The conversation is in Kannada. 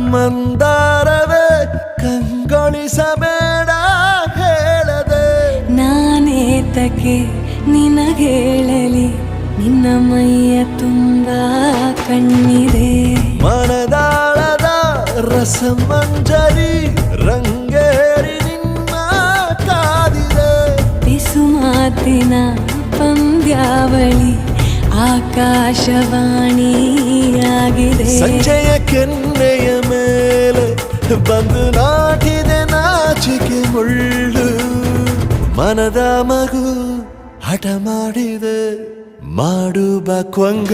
ಮಂದಾರವೇ ಕಂಗೊಳಿಸಬೇಡ ಹೇಳದೆ ನಾನೇತಕ್ಕೆ ನಿನಗೇಳಲಿ ನಿನ್ನ ಮೈಯ ತುಂಬ ಕಣ್ಣಿದೆ ಮನದಾಳದ ರಸಮಂಜರಿ ರಂಗೇರಿ ನಿನ್ನ ಕಾದಿದೆ ಬಿಸು ಮಾತಿನ ಪಂದ್ಯಾವಳಿ ಆಕಾಶವಾಣಿಯಾಗಿದೆ ಸಂಜೆಯ ಕೆನ್ನೆಯ ಮೇಲೆ ಬಂದು ನಾಟಿದೆ ನಾಚಿಕೆ ಮುಳ್ಳು ಮನದ ಮಗು ಹಠ ಮಾಡಿದೆ ಮಾಡುವ ಕೊಂಗ